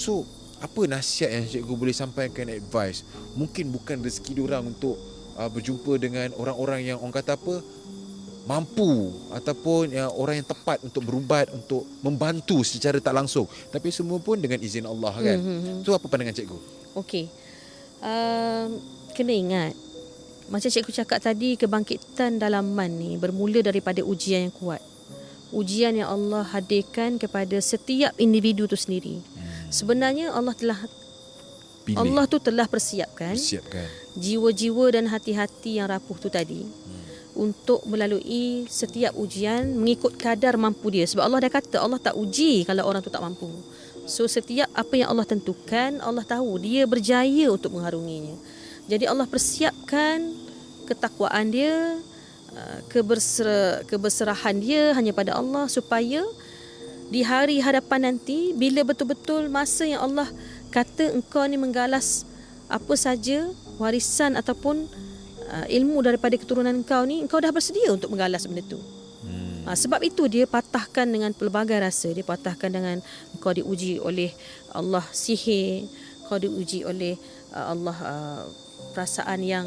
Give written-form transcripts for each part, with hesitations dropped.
So apa nasihat yang cikgu boleh sampaikan, advice? Mungkin bukan rezeki diorang untuk berjumpa dengan orang-orang yang orang kata apa, mampu ataupun orang yang tepat untuk berubat, untuk membantu secara tak langsung, tapi semua pun dengan izin Allah kan. So apa pandangan cikgu? Okey. Kena ingat, macam cikgu cakap tadi, kebangkitan dalaman ni bermula daripada ujian yang kuat. Ujian yang Allah hadirkan kepada setiap individu tu sendiri. Sebenarnya Allah tu telah persiapkan jiwa-jiwa dan hati-hati yang rapuh tu tadi untuk melalui setiap ujian mengikut kadar mampu dia. Sebab Allah dah kata Allah tak uji kalau orang tu tak mampu. So setiap apa yang Allah tentukan, Allah tahu dia berjaya untuk mengharunginya. Jadi Allah persiapkan ketakwaan dia, keberserahan dia hanya pada Allah, supaya di hari hadapan nanti, bila betul-betul masa yang Allah kata engkau ni menggalas apa saja warisan ataupun ilmu daripada keturunan engkau ni, engkau dah bersedia untuk menggalas benda tu. Sebab itu dia patahkan dengan pelbagai rasa. Dia patahkan dengan engkau diuji oleh Allah sihir, kau diuji oleh Allah perasaan yang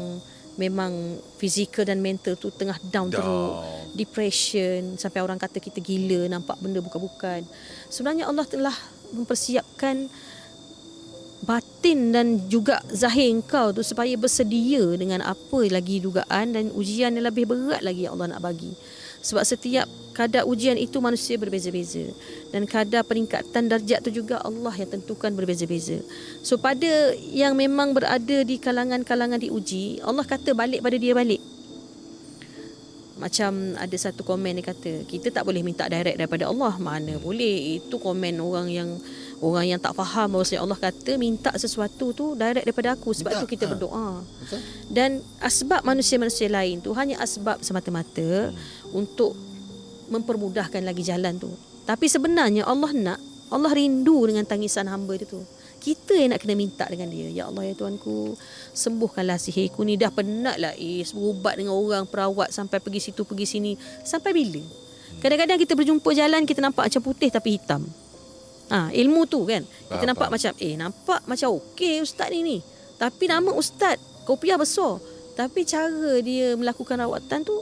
memang fizikal dan mental tu tengah down teruk, depression, sampai orang kata kita gila, nampak benda bukan-bukan. Sebenarnya Allah telah mempersiapkan batin dan juga zahir engkau tu supaya bersedia dengan apa lagi dugaan dan ujian yang lebih berat lagi yang Allah nak bagi. Sebab setiap kadar ujian itu manusia berbeza-beza, dan kadar peningkatan darjat tu juga Allah yang tentukan berbeza-beza. So pada yang memang berada di kalangan-kalangan diuji, Allah kata balik pada dia balik. Macam ada satu komen dia kata, kita tak boleh minta direct daripada Allah. Mana boleh. Itu komen orang yang tak faham bahawa Allah kata minta sesuatu tu direct daripada aku. Sebab tu kita berdoa. Betul. Dan asbab manusia-manusia lain tu hanya asbab semata-mata untuk mempermudahkan lagi jalan tu. Tapi sebenarnya Allah rindu dengan tangisan hamba dia tu. Kita yang nak kena minta dengan dia. Ya Allah, ya Tuanku, sembuhkanlah sihirku ni. Dah penat lah berubat dengan orang, perawat, sampai pergi situ pergi sini. Sampai bila? Kadang-kadang kita berjumpa jalan, kita nampak macam putih tapi hitam. Ilmu tu kan, kita nampak macam nampak macam okey ustaz ni. Tapi nama ustaz kopiah besar, tapi cara dia melakukan rawatan tu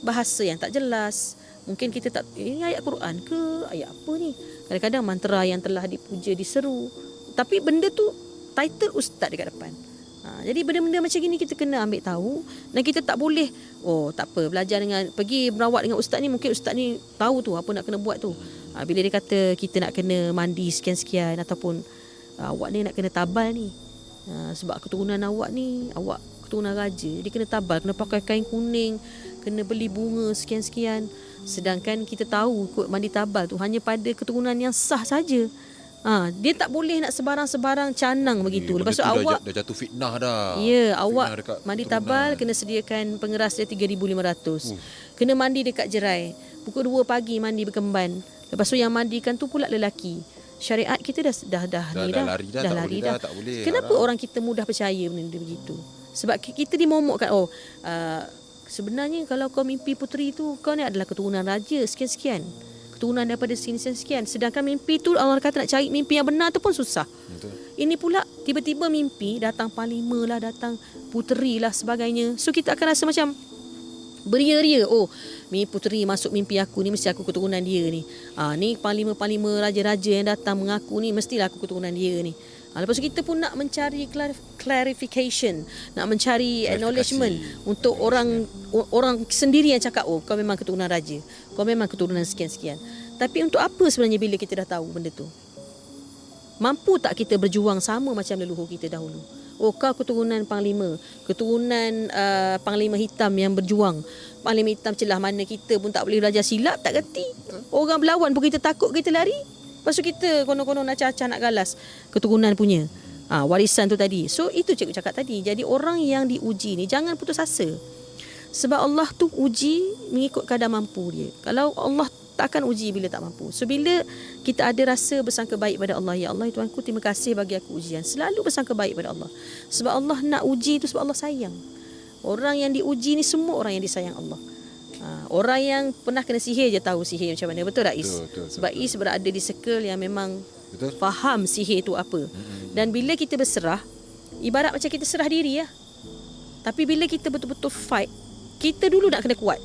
bahasa yang tak jelas. Mungkin kita tak, ini ayat Quran ke ayat apa ni. Kadang-kadang mantra yang telah dipuja diseru, tapi benda tu title ustaz dekat depan. Jadi benda-benda macam gini kita kena ambil tahu. Dan kita tak boleh tak apa, belajar dengan, pergi berawat dengan ustaz ni, mungkin ustaz ni tahu tu apa nak kena buat tu. Bila dia kata kita nak kena mandi sekian-sekian, ataupun awak ni nak kena tabal ni, sebab keturunan awak ni, awak keturunan raja, jadi kena tabal, kena pakai kain kuning, kena beli bunga sekian-sekian. Sedangkan kita tahu kot mandi tabal tu hanya pada keturunan yang sah saja. Dia tak boleh nak sebarang-sebarang canang begitu. Lepas tu awak dah jatuh fitnah dah. Ya, awak mandi tabal kena sediakan pengeras dia 3,500. Kena mandi dekat jerai. Pukul 2 pagi mandi berkemban. Lepas tu yang mandikan tu pula lelaki. Syariat kita dah lari dah. Tak boleh. Kenapa orang kita mudah percaya benda begitu? Sebab kita dimomokkan, sebenarnya kalau kau mimpi puteri tu, kau ni adalah keturunan raja sekian-sekian, keturunan daripada sini sekian. Sedangkan mimpi tu Allah kata nak cari mimpi yang benar tu pun susah. Betul. Ini pula tiba-tiba mimpi, datang panglima lah, datang puteri lah sebagainya. So kita akan rasa macam beria-ria. Ni puteri masuk mimpi aku ni, mesti aku keturunan dia ni. Ni panglima-panglima raja-raja yang datang mengaku ni, mestilah aku keturunan dia ni. Lepas tu kita pun nak mencari clarification, nak mencari acknowledgement untuk orang sendiri yang cakap, kau memang keturunan raja, kau memang keturunan sekian-sekian. Tapi untuk apa sebenarnya bila kita dah tahu benda tu? Mampu tak kita berjuang sama macam leluhur kita dahulu? Kau keturunan panglima, keturunan panglima hitam yang berjuang. Panglima hitam celah mana kita pun tak boleh belajar silap, tak kerti. Orang berlawan pun kita takut, kita lari. Lepas tu kita konon-konon acah-acah nak galas keturunan punya warisan tu tadi. So itu cikgu cakap tadi. Jadi orang yang diuji ni jangan putus asa. Sebab Allah tu uji mengikut kadar mampu dia. Kalau Allah tak akan uji bila tak mampu. So bila kita ada rasa bersangka baik pada Allah, ya Allah Tuanku, terima kasih bagi aku ujian. Selalu bersangka baik pada Allah. Sebab Allah nak uji tu sebab Allah sayang. Orang yang diuji ni semua orang yang disayang Allah. Orang yang pernah kena sihir je tahu sihir macam mana. Betul tak Is? Betul. Sebab Is berada di circle yang memang Betul. Faham sihir tu apa. Dan bila kita berserah, ibarat macam kita serah diri lah. Tapi bila kita betul-betul fight, kita dulu nak kena kuat.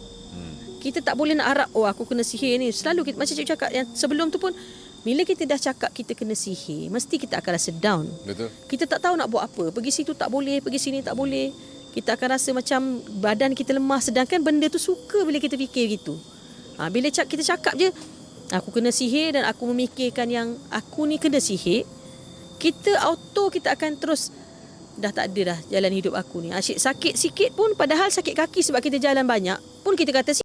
Kita tak boleh nak harap, oh aku kena sihir ni. Selalu kita, macam cikgu cakap yang sebelum tu pun, bila kita dah cakap kita kena sihir, mesti kita akan rasa down. Betul. Kita tak tahu nak buat apa. Pergi situ tak boleh, pergi sini tak boleh. Kita akan rasa macam badan kita lemah. Sedangkan benda tu suka bila kita fikir gitu. Bila kita cakap je, aku kena sihir dan aku memikirkan yang aku ni kena sihir, kita auto kita akan terus, dah tak ada dah jalan hidup aku ni. Asyik sakit sikit pun, padahal sakit kaki sebab kita jalan banyak, pun kita kata